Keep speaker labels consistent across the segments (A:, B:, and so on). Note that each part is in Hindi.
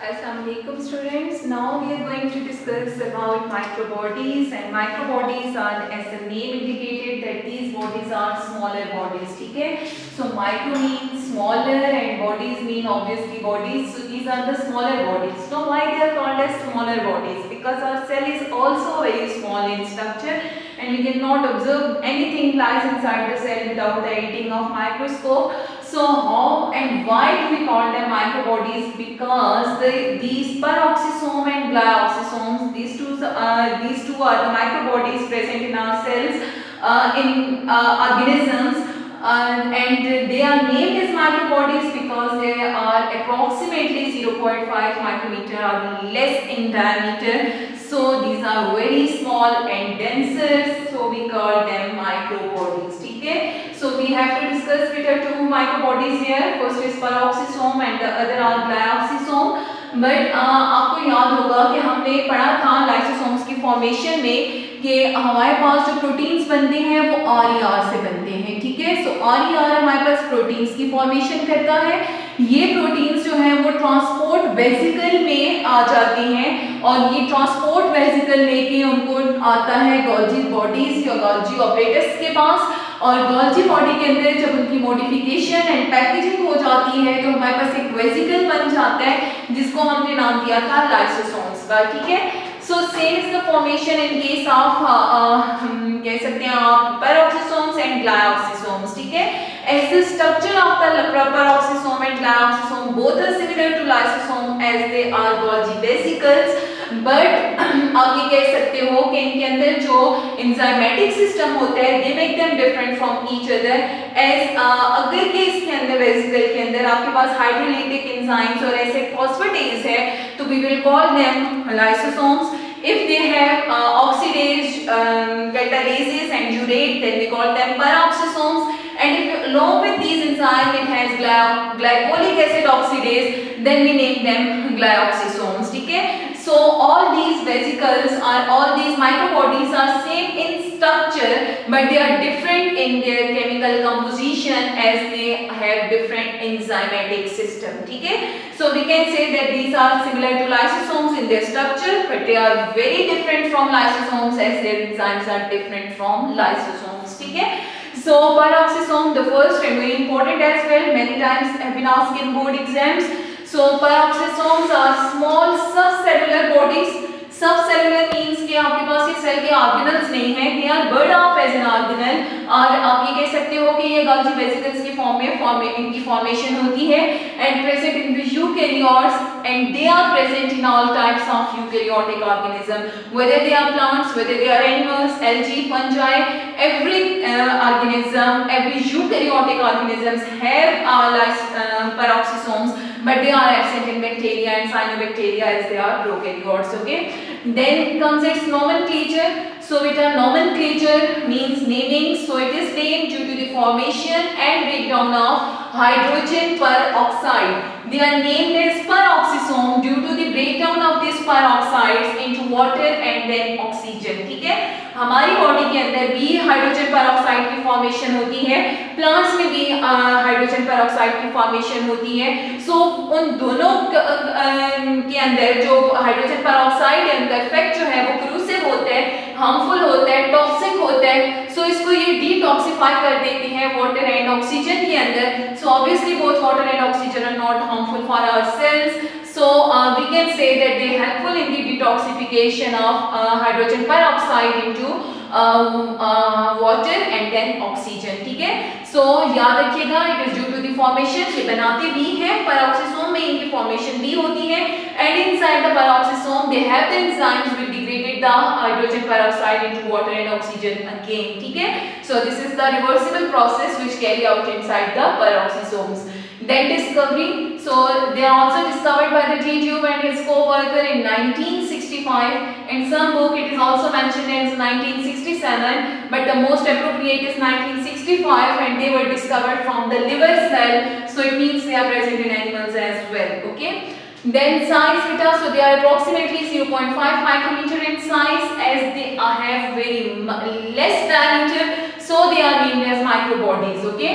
A: Assalamualaikum students. Now we are going to discuss about microbodies, and microbodies are, as the name indicated, that these bodies are smaller bodies. ठीक है? So micro means smaller and bodies mean obviously bodies. So these are the smaller bodies. Now why they are called as smaller bodies? Because our cell is also very small in structure and we cannot observe anything lies inside the cell without the aiding of microscope. So how and why do we call them microbodies? Because these peroxisome and glyoxysomes, these two are the microbodies present in our cells, in organisms, and they are named as microbodies because they are approximately 0.5 micrometer or less in diameter. So these are very small and denser, so we call them microbodies. Okay? So we have to discuss which are two microbodies here. First is peroxisome and the other are glyoxysome. But आपको याद होगा कि हमने पढ़ा था लाइसोसोम्स की फॉर्मेशन में कि हमारे पास जो प्रोटीन्स बनते हैं वो RER से बनते हैं. ठीक है? सो RER हमारे पास प्रोटीन्स की फॉर्मेशन करता है. ये प्रोटीन्स जो हैं वो ट्रांसपोर्ट वेसिकल में आ जाते हैं और ये ट्रांसपोर्ट वेसिकल लेके उनको आता है गोल्जी बॉडीज या गोल्जी ऑपरेटस के पास, और गोल्जी बॉडी के अंदर जब उनकी मॉडिफिकेशन एंड पैकेजिंग हो जाती है तो हमारे पास एक वेसिकल बन जाता है जिसको हमने नाम दिया था लाइसोसोम्स का. ठीक है? So same is the formation in case of कह सकते हैं आप पेरोक्सिसोम्स एंड ग्लायोक्सिसोम्स. ठीक है? as the structure of the peroxisome and glyoxysome both are similar to lysosome as they are Golgi vesicles, but आप ये कह सकते हो कि इनके अंदर जो enzymatic system होता है they make them different from each other. as अगर के इसके अंदर वेसिकल के अंदर आपके पास हाइड्रोलाइटिक एंजाइम्स और ऐसे फॉस्फेटेज है तो we will call them lysosomes. If they have oxidase, catalases and urate, then we call them peroxisomes. And if along with these enzymes it has glycolic acid oxidase, then we name them glyoxysomes. ठीक है? So all these vesicles are, all these microbodies are same in structure, but they are different in their chemical composition as they have different enzymatic system. ठीक है? So we can say that these are similar to lysosomes in their structure, but they are very different from lysosomes as their enzymes are different from lysosomes. ठीक है? So peroxisome, the first and very important as well, many times have been asked in board exams. So peroxisomes are small subcellular bodies. Subcellular means कि आपके पास ये सेल के ऑर्गेनल्स नहीं हैं, they are burned off as an organelle. और आप ये कह सकते हो कि ये Golgi vesicles की फॉर्म में इनकी फॉर्मेशन होती है and present in the eukaryotes, and they are present in all types of eukaryotic organism, whether they are plants, whether they are animals, algae, fungi. Every organism, every eukaryotic organisms have peroxisomes, but they are absent in bacteria and cyanobacteria as they are prokaryotes. Okay? Then comes its nomenclature. So with a nomenclature means naming. So it is named due to the formation and breakdown of hydrogen peroxide. They are named as peroxisome due to the breakdown of these peroxides into water and then oxygen. ठीक है? हमारी बॉडी के अंदर भी हाइड्रोजन पेरोक्साइड की फॉर्मेशन होती है, प्लांट्स में भी हाइड्रोजन पेरोक्साइड की फॉर्मेशन होती है. सो उन दोनों के अंदर जो हाइड्रोजन पेरोक्साइड है उनका इफेक्ट जो है वो क्रूसिव होता है, हार्मफुल होता है, टॉक्सिक होता है. सो इसको ये डिटॉक्सिफाई कर देते हैं वाटर एंड ऑक्सीजन के अंदर. So obviously both water and oxygen are not harmful for our cells. So we can say that they are helpful in the detoxification of hydrogen peroxide into water and then oxygen. ठीक है? So याद रखिएगा, it is due to the formation. ये बनाते भी हैं, peroxisome में इनकी formation भी होती है, and inside the peroxisome they have the enzymes which degraded the hydrogen peroxide into water and oxygen again. ठीक है? So this is the reversible process which carry out inside the peroxisomes. Then discovery. So they are also discovered by the T. Tube and his co-worker in 1965. In some book it is also mentioned as 1967, but the most appropriate is 1965, and they were discovered from the liver cell. So it means they are present in animals as well. Okay? Then size beta, so they are approximately 0.5 micrometer in size, as they have very less diameter, so they are named as microbodies. Okay?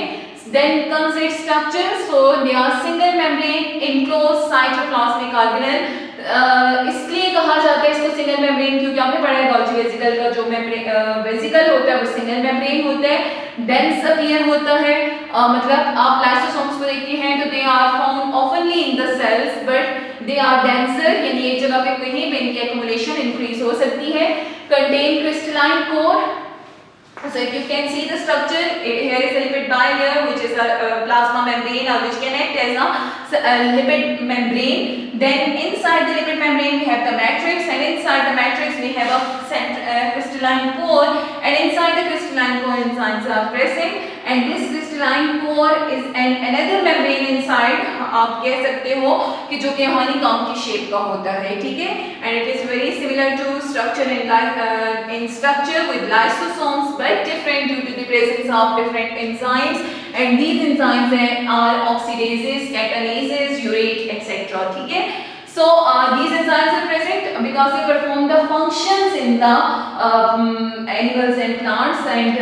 A: Then comes its structure. So they are single membrane enclosed cytoplasmic organelle. इसलिए कहा जाता है इसको सिंगल मेम्ब्रेन, क्योंकि आपने पढ़ा है गोल्गी वेसिकल का जो वेसिकल होता है वो सिंगल मेम्ब्रेन होता है, डेंस अपीयर होता है। मतलब आप लाइसोसोम्स को देखते हैं तो they are found oftenly in the cells but they are denser, यानी एक जगह पे कहीं पे इनकी एक्युमुलेशन इंक्रीज हो सकती है। Contain crystalline core. So if you can see the structure, here is a lipid bilayer which is a plasma membrane or which can act as a lipid membrane. Then inside the lipid membrane we have the matrix, and inside the matrix we have a crystalline core, and inside the crystalline core enzymes are present, and this crystalline core is another membrane inside. आप कह सकते हो कि जो कि honeycomb की शेप का होता है, ठीक है, and it is very similar to structure in structure with lysosomes but different due to the presence of different enzymes, and these enzymes are oxidases, catalases, urate, etc. ठीक है. So these enzymes are present because they perform the functions in the animals and plants, and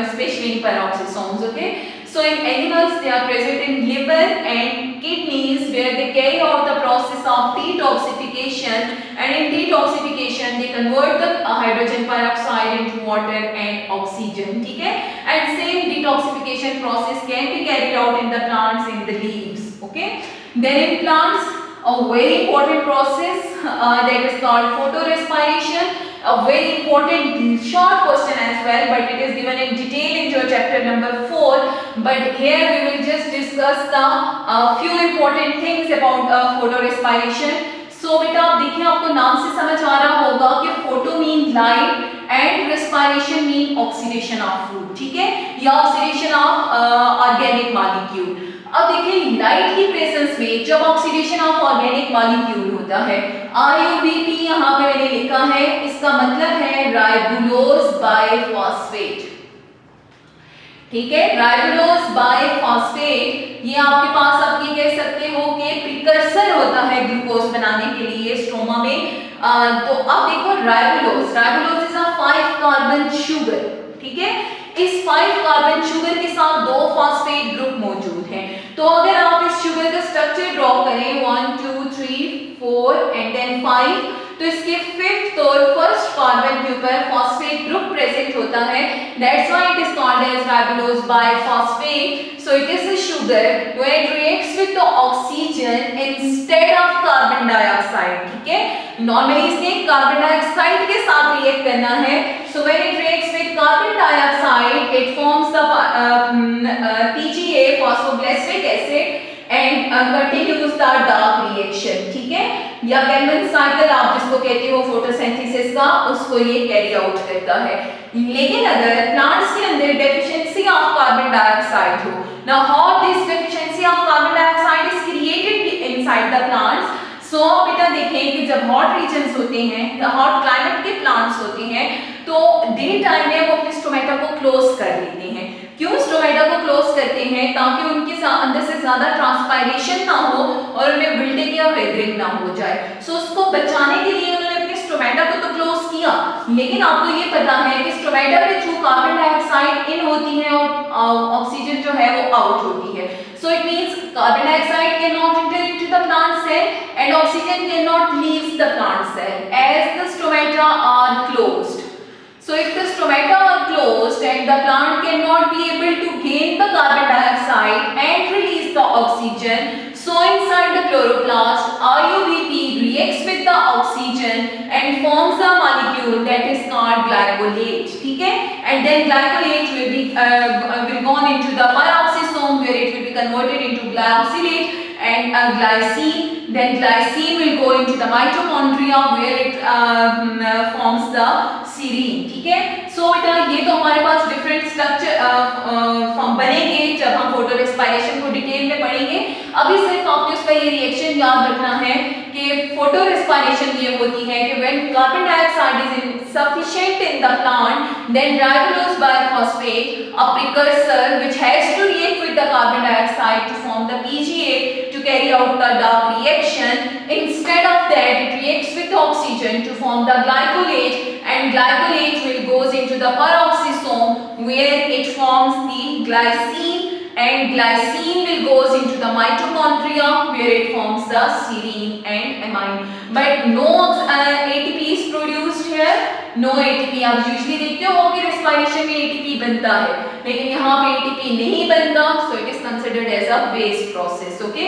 A: especially in peroxisomes. Okay. So in animals they are present in liver and kidneys where they carry out the process of detoxification, and in detoxification they convert the hydrogen peroxide into water and oxygen. ठीक है. And same detoxification process can be carried out in the plants in the leaves. Okay. Then in plants a very important process that is called photorespiration. A very important short question as well, but it is given in detail in your chapter number 4. But here we will just discuss the few important things about photorespiration. So बेटा आप देखिए, आपको नाम से समझ आ रहा होगा कि photo mean light and respiration mean oxidation of food. ठीक है, या oxidation of organic molecule. अब देखिए लाइट की प्रेजेंस में जब ऑक्सीडेशन ऑफ ऑर्गेनिक मॉलिक्यूल होता है, RUBP यहाँ पे मैंने लिखा है, इसका मतलब है राइबुलोज बाइफॉस्फेट. ठीक है, राइबुलोज बाइफॉस्फेट ये आपके पास आप ये कह सकते हो कि प्रिकर्सर होता है ग्लूकोज बनाने के लिए स्ट्रोमा में. तो अब देखो ribulose is a 5 carbon sugar. ठीक है, इस 5 कार्बन शुगर के साथ 2 फॉस्फेट ग्रुप मौजूद हैं. तो अगर आप इस शुगर का स्ट्रक्चर ड्रॉ करें 1 2 3 4 एंड देन 5, तो इसके 5th और 1st कार्बन के ऊपर फॉस्फेट ग्रुप प्रेजेंट होता है. That's why it is called as ribulose biphosphate. So it is a sugar when it reacts with the oxygen instead of carbon dioxide. ठीक है, नॉर्मली इसने कार्बन डाइऑक्साइड के साथ रिएक्ट करना है. So when it reacts with carbon dioxide it forms the PGA phosphoglyceric acid and continues the dark reaction. ठीक है, या कैल्विन साइकिल आप जिसको कहते हो फोटोसिंथेसिस का, उसको ये कैरी आउट करता है. लेकिन अगर प्लांट्स के अंदर डेफिशिएंसी ऑफ कार्बन डाइऑक्साइड हो, now how this deficiency of carbon dioxide is created inside the plants. So बेटा देखें कि जब हॉट रीजन्स होते हैं, हॉट क्लाइमेट के प्लांट्स होते हैं, तो डे टाइम में वो अपने स्टोमेटा को क्लोज कर लेते हैं. क्यों स्टोमेटा को क्लोज करते हैं? ताकि उनके अंदर से ज्यादा ट्रांसपायरेशन ना हो और उनमें विल्टिंग या वेदरिंग ना हो जाए. सो उसको बचाने के लिए उन्होंने अपने स्टोमेटा को तो क्लोज किया, लेकिन आपको ये पता है कि स्टोमेटा के थ्रू कार्बन डाइऑक्साइड इन होती है और ऑक्सीजन जो है वो आउट होती है. So it means carbon dioxide cannot enter into the plant cell and oxygen cannot leave the plant cell as the stomata are closed. So if the stomata are closed and the plant cannot be able to gain the carbon dioxide and release the oxygen, so inside the chloroplast, RUBP reacts with the oxygen and forms a molecule that is called glycolate. ठीक है, and then glycolate will go into the peroxisome where it will be converted into glycosylate and glycine. Then glycine will go into the mitochondria where it forms the serine. ठीक है, so बेटा ये तो हमारे पास डिफरेंट स्ट्रक्चर बनेंगे जब हम फोटो रेस्पिरेशन को डिटेल में पढ़ेंगे. अभी सिर्फ आपको उसका ये रिएक्शन याद रखना है कि फोटो रेस्पिरेशन ये होती है कि when carbon dioxide is insufficient in the plant, then ribulose biphosphate, a precursor which has to react with the carbon dioxide to form the PGA to carry out the dark reaction. Instead of that, it reacts with oxygen to form the glycolate, and glycolate will goes into the peroxisome where it forms the glycine and glycine will goes into the mitochondria where it forms the serine and amine. But no ATP is produced here. No ATP. आप यूजली देखते हो कि रेस्पिरेशन में ATP बनता है, लेकिन यहाँ पे ATP नहीं बनता, so it is considered as a waste process. Okay,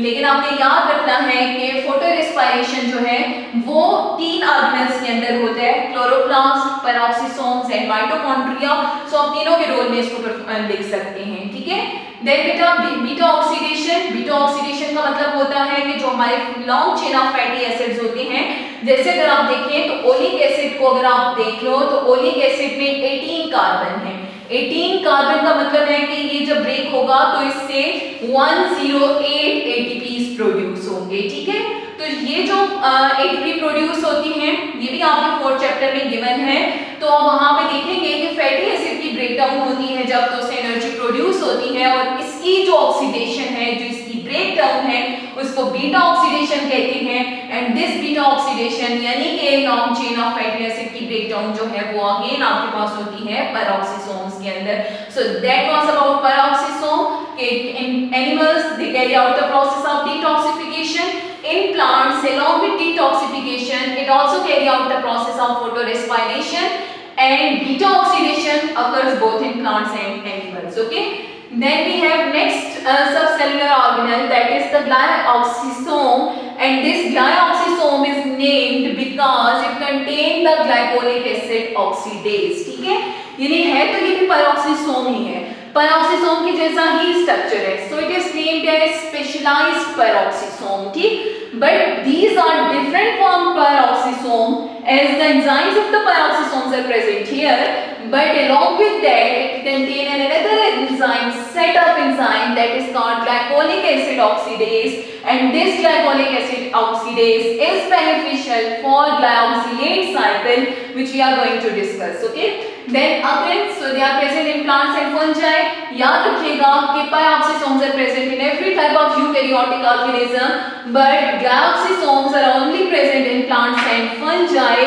A: लेकिन आपने याद रखना है कि फोटो रेस्पिरेशन जो है वो 3 ऑर्गेनेल्स के अंदर होता है, क्लोरोप्लास्ट, पेरोक्सिसोम्स एंड माइटोकॉन्ड्रिया. सो आप तीनों के रोल में इसको लिख सकते हैं. ठीक है. देन बेटा बीटा ऑक्सीडेशन. बीटा ऑक्सीडेशन का मतलब होता है कि जो हमारे long chain of fatty acids होते हैं, जैसे अगर आप देखें तो ओलिक एसिड को अगर आप देख लो तो ओलिक एसिड में 18 कार्बन है. 18 कार्बन का मतलब है कि ये जब ब्रेक होगा तो इससे 108 ATPs प्रोड्यूस होंगे. ठीक है. तो ये जो ATP प्रोड्यूस होती हैं ये भी आपके 4th चैप्टर में गिवन है. तो वहां पे देखेंगे कि फैटी एसिड की ब्रेकडाउन होती है जब तो उससे एनर्जी प्रोड्यूस होती है, और इसकी जो ऑक्सीडेशन है, जो इसकी ब्रेकडाउन है, उसको बीटा ऑक्सीडेशन कहते हैं. एंड दिस बीटा ऑक्सीडेशन यानी कि long chain of fatty acid की ब्रेकडाउन जो है वो अगेन आपके पास होती है पेरोक्सिसोम्स के अंदर. सो that was about peroxisome. In animals they carry out the process of detoxification. In plants along with detoxification it also carry out the process of photorespiration, and beta oxidation occurs both in plants and animals. Okay. Then we have next subcellular organelle, that is the glyoxysome, and this glyoxysome is named because it contains the glycolic acid oxidase. ठीक है. यानी है तो ये भी पेरोक्सिसोम ही है, पेरोक्सिसोम की जैसा ही स्ट्रक्चर है. So it is named as specialised peroxisome. ठीक. But these are different from peroxisome as the enzymes of the peroxisomes are present here, but along with that it contains another enzyme, set of enzyme, that is called glycolic acid oxidase, and this glycolic acid oxidase is beneficial for glyoxylate cycle, which we are going to discuss. Okay. Then again, so they are present in plants and fungi. याद रखिएगा कि peroxisomes are present in every type of eukaryotic organism, but glyoxysomes are only present in plants and fungi,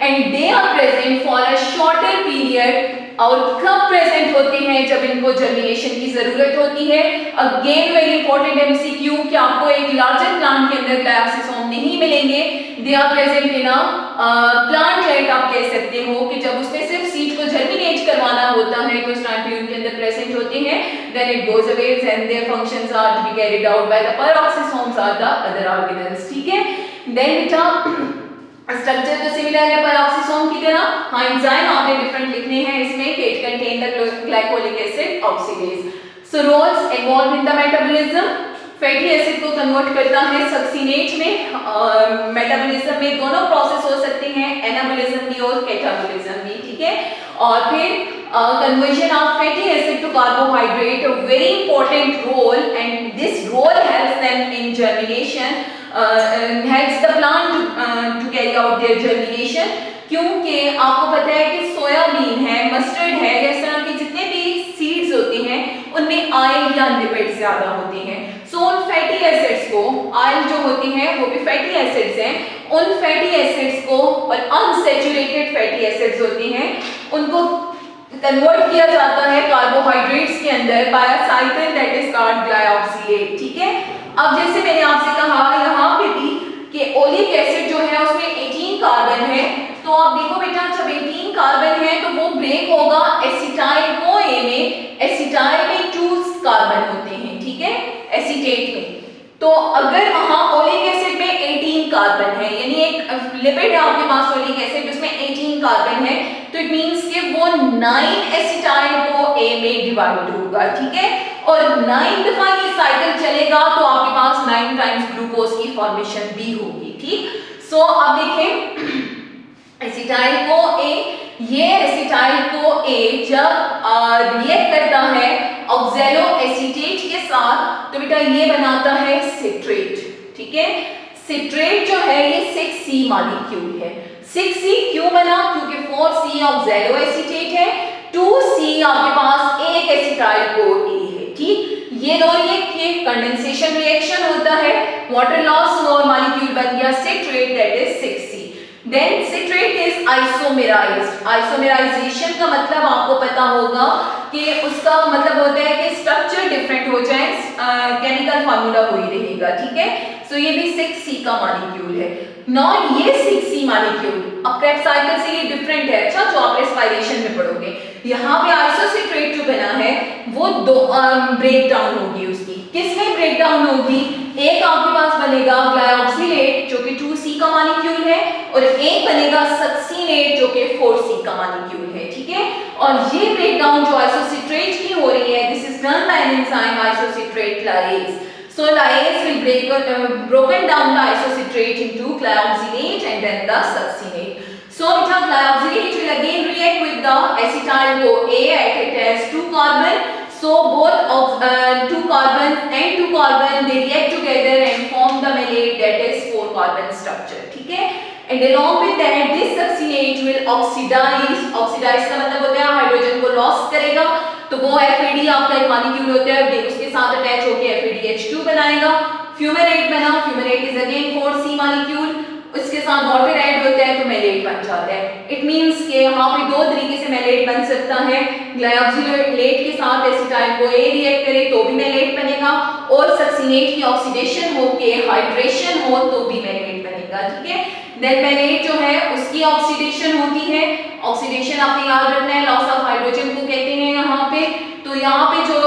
A: and they are present for a shorter period. और कब प्रेजेंट होते हैं? जब इनको जर्मिनेशन की जरूरत होती है. अगेन वेरी इंपॉर्टेंट MCQ कि आपको एक लार्जर प्लांट के अंदर ग्लायोक्सिसोम नहीं मिलेंगे. They are present in a plant like आप कह सकते हो कि जब उसमें सिर्फ सीड को जर्मिनेट करवाना होता है तो उस टाइम पे उनके अंदर प्रेजेंट होते हैं. Then it goes away and their functions are to be carried out by the peroxisomes are the other organelles. ठीक है. देन बेटा स्ट्रक्चर तो सिमिलर है पेरोक्सिसोम की तरह. हाँ, एंजाइम आपने डिफरेंट लिखने हैं इसमें कि it contain the glycolic acid oxidase. So roles involve in the metabolism. Fatty acid को कन्वर्ट करता है सक्सिनेट में. मेटाबॉलिज्म में दोनों प्रोसेस हो सकते हैं, एनाबॉलिज्म भी और कैटाबॉलिज्म भी. ठीक है. और फिर conversion of fatty acid to carbohydrate, a very important role, and this role helps them in germination, helps the plant to carry out their germination. क्योंकि आपको पता है कि सोयाबीन है, मस्टर्ड है, इस तरह के जितने भी सीड्स होते हैं उनमें ऑयल या लिपिड ज्यादा होते हैं. सो उन फैटी एसिड्स को, ऑयल जो होते हैं वो भी फैटी एसिड्स हैं, उन फैटी एसिड्स को, और अनसैचुरेटेड फैटी एसिड्स होते हैं, उनको कन्वर्ट किया जाता है कार्बोहाइड्रेट्स के अंदर by a cycle that is called glyoxylate. ठीक है. अब जैसे मैंने आपसे कहा यहाँ पे भी कि ओलिक एसिड जो है उसमें 18 कार्बन है. तो आप देखो बेटा, जब 18 कार्बन है तो वो ब्रेक होगा एसिटाइल को ए में. एसिटाइल में 2 कार्बन होते हैं. ठीक है. एसीटेट में तो अगर वहां ओलिक एसिड में 18 कार्बन है, यानी एक लिपिड है आपके पास ओलिक एसिड जिसमें 18 कार्बन है, तो इट मींस कि वो 9 एसिटाइल को ए में डिवाइड होगा. ठीक है. और 9 दफा ये साइकिल चलेगा तो आपके पास 9 टाइम्स ग्लूकोज की फॉर्मेशन भी होगी. ठीक. सो अब देखें, एसिटाइल को ए, ये एसिटाइल को ए जब रिएक्ट करता है ऑक्सैलो एसीटेट के साथ तो बेटा ये बनाता है सिट्रेट. ठीक है. सिट्रेट जो है ये 6C मॉलिक्यूल है. 6C क्यों बना? क्योंकि 4C ऑक्सैलो एसीटेट है, 2C आपके पास एक एसिटाइल को ए है. ठीक. ये दो रिएक्ट किए, कंडेंसेशन रिएक्शन होता है, वाटर लॉस और मॉलिक्यूल बन गया citrate, that is 6C. Then citrate is isomerized. Isomerization का मतलब आपको पता होगा कि उसका मतलब होता है कि स्ट्रक्चर डिफरेंट हो जाए, केमिकल फार्मूला वही रहेगा, ठीक है। सो ये भी 6C का मॉलिक्यूल है। नाउ ये 6C मॉलिक्यूल अब क्रेब्स साइकिल से ये डिफरेंट है, अच्छा, जो आप रेस्पिरेशन में पढ़ोगे। यहाँ पे आइसोसिट्रेट जो बना है वो दो ब्रेक डाउन होगी उसकी। किसमें ब्रेक डाउन होगी? एक आपके पास बनेगा ग्लाइऑक्सिलेट जो कि 2C का मॉलिक्यूल है, और एक बनेगा सक्सीनेट जो कि 4C का मॉलिक्यूल है, ठीक है। और ये ब्रेक डाउन जो आइसोसिट्रेट की हो रही है, this is done by an enzyme isocitrate lyase. So lyase will broken down the isocitrate into glyoxylate and then the succinate. So the glyoxylate will again react with the acetyl-CoA at it has 2 carbon. So both of 2 carbon and 2 carbon they react together and form the malate that is 4 carbon structure. ठीक है? And along with that this succinate will oxidize. Oxidize का मतलब होता है हाइड्रोजन को लॉस करेगा, तो वो FAD आपका एक मॉलिक्यूल होता है, उसके साथ अटैच होकर FADH2 बनाएगा। फ्यूमेरेट बना, fumarate is again 4C molecule, उसके साथ वाटर ऐड होता है तो मेलेट बन जाता है। इट मींस कि यहाँ पे दो तरीके से मेलेट बन सकता है। ग्लाइऑक्सिलेट के साथ एसिटाइल-CoA रिएक्ट करे तो भी मेलेट बनेगा, और सक्सीनेट की ऑक्सीडेशन हो के हाइड्रेशन हो तो भी मेलेट बनेगा, ठीक है। देन मेलेट जो है उसकी ऑक्सीडेशन होती है। ऑक्सीडेशन आपने याद रखना है, लॉस ऑफ हाइड्रोजन को कहते हैं यहाँ पे। तो यहाँ पे जो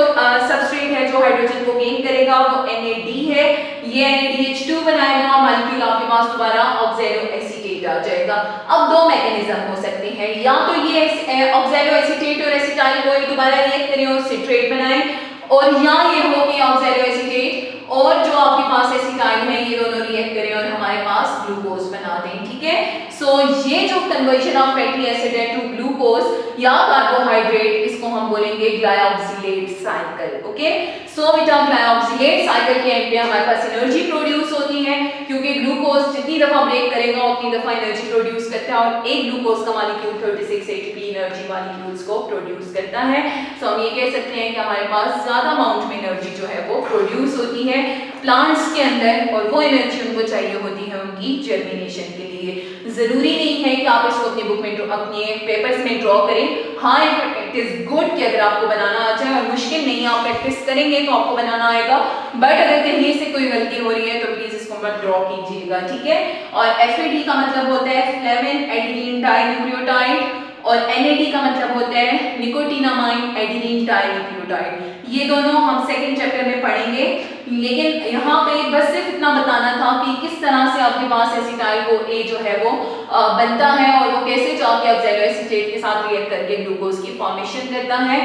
A: सबस्ट्रेट है जो हाइड्रोजन को गेन करेगा वो NAD है, ये NADH2 बनाएगा, मॉलिक्यूल आपके पास दोबारा ऑक्सैलो एसीटेट आ जाएगा। अब दो मैकेनिज्म हो सकते हैं, या तो ये ऑक्सैलो एसीटेट और एसिटाइल-CoA दोबारा रिएक्ट करें और सिट्रेट बनाएं, और या ये हो कि ऑक्सैलो एसीटेट और जो आपके पास एसिटाइल है ये दोनों रिएक्ट करें और हमारे पास ग्लूकोज बना दें, ठीक है। सो ये जो कन्वर्जन ऑफ फैटी एसिड है टू ग्लूकोज या कार्बोहाइड्रेट, इसको हम बोलेंगे ग्लाइऑक्सिलेट साइकिल, ओके। सो बेटा ग्लाइऑक्सिलेट साइकिल के एंड पे हमारे पास एनर्जी प्रोड्यूस होती है, क्योंकि ग्लूकोज जितनी दफा ब्रेक करेगा उतनी दफा एनर्जी प्रोड्यूस करता है, और एक ग्लूकोज का मॉलिक्यूल 36 ATP एनर्जी मॉलिक्यूल्स को प्रोड्यूस करता है। सो हम ये कह सकते हैं कि हमारे पास ज्यादा अमाउंट में एनर्जी जो है वो प्रोड्यूस होती है प्लांट्स के अंदर, और वो एनर्जी उनको चाहिए होती है उनकी जर्मिनेशन के लिए। जरूरी नहीं है कि आप इसको अपनी बुक में अपने पेपर्स में ड्रॉ करें। हाँ, इट इज गुड कि अगर आपको बनाना आ जाए, और मुश्किल नहीं है, आप प्रैक्टिस करेंगे तो आपको बनाना आएगा। बट अगर कहीं से कोई गलती हो रही है तो प्लीज इसको मत ड्रॉ कीजिएगा, ठीक है। और FAD का मतलब होता है फ्लेविन एडेनिन डाइन्यूक्लियोटाइड, और NAD का मतलब होता है निकोटिनामाइन एडेनिन डाइन्यूक्लियोटाइड। ये दोनों हम सेकंड चैप्टर में पढ़ेंगे, लेकिन यहाँ पे बस सिर्फ इतना बताना था कि किस तरह से आपके पास एसिटाइल-CoA जो है वो बनता है, और वो कैसे जाके ऑक्सैलो एसीटेट के साथ रिएक्ट करके ग्लूकोज की फॉर्मेशन करता है,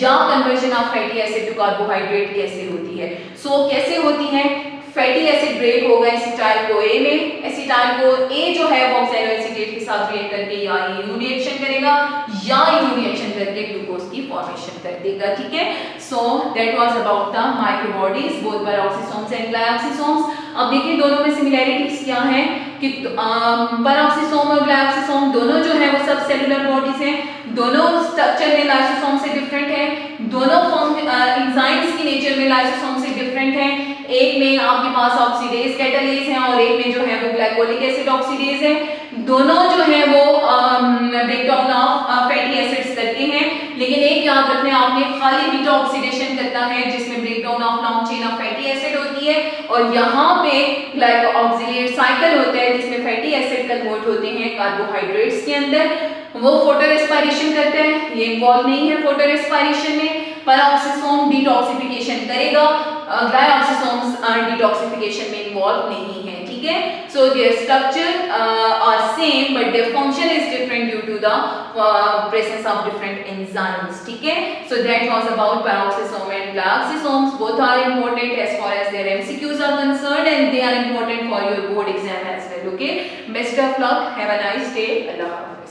A: या conversion of fatty acid to carbohydrate कैसे होती है। सो कैसे होती है? फैटी एसिड ब्रेक होगा एसिटाइल-CoA में, एसिटाइल-CoA जो है वो ऑक्सैलो एसीटेट के साथ रिएक्ट करके या इम्यून रिएक्शन करेगा या इम्यून रिएक्शन करके ग्लूकोज की फॉर्मेशन कर देगा, ठीक है। So that was about the microbodies both peroxisomes and glyoxysomes. अब देखिए दोनों में सिमिलैरिटीज क्या हैं कि पेरोक्सिसोम और ग्लाइऑक्सिसोम दोनों जो है वो सब सेलुलर बॉडीज हैं, दोनों स्ट्रक्चर में लाइसोसोम से डिफरेंट है, दोनों फॉर्म एंजाइम्स की नेचर में लाइसोसोम से डिफरेंट है। एक में आपके पास ऑक्सीडेज कैटालेज है और एक में जो है वो ग्लाइकोलिक एसिड ऑक्सीडेज है। दोनों जो है वो ब्रेकडाउन ऑफ फैटी एसिड्स करते हैं, लेकिन एक याद रखना है आपने, खाली बीटा ऑक्सीडेशन करता है जिसमें breakdown of long chain of fatty acid होती है, और यहाँ पे ग्लाइकोऑक्सिलेट साइकिल होता है जिसमें फैटी एसिड कन्वर्ट होते हैं कार्बोहाइड्रेट्स के अंदर। वो फोटो रेस्पिरेशन करते हैं, ये इन्वॉल्व नहीं है फोटो रेस्पिरेशन में। पेरोक्सिसोम डिटॉक्सिफिकेशन करेगा, ग्लाइऑक्सिसोम्स डिटॉक्सिफिकेशन में इन्वॉल्व नहीं है, ठीक है। So their structure are same but their function is different due to the presence of different enzymes, ठीक है। So that was about peroxisome and glyoxysomes. Both are important as far as their MCQs are concerned and they are important for your board exam as well, okay. Best of luck, have a nice day, अल्लाह हाफिज़।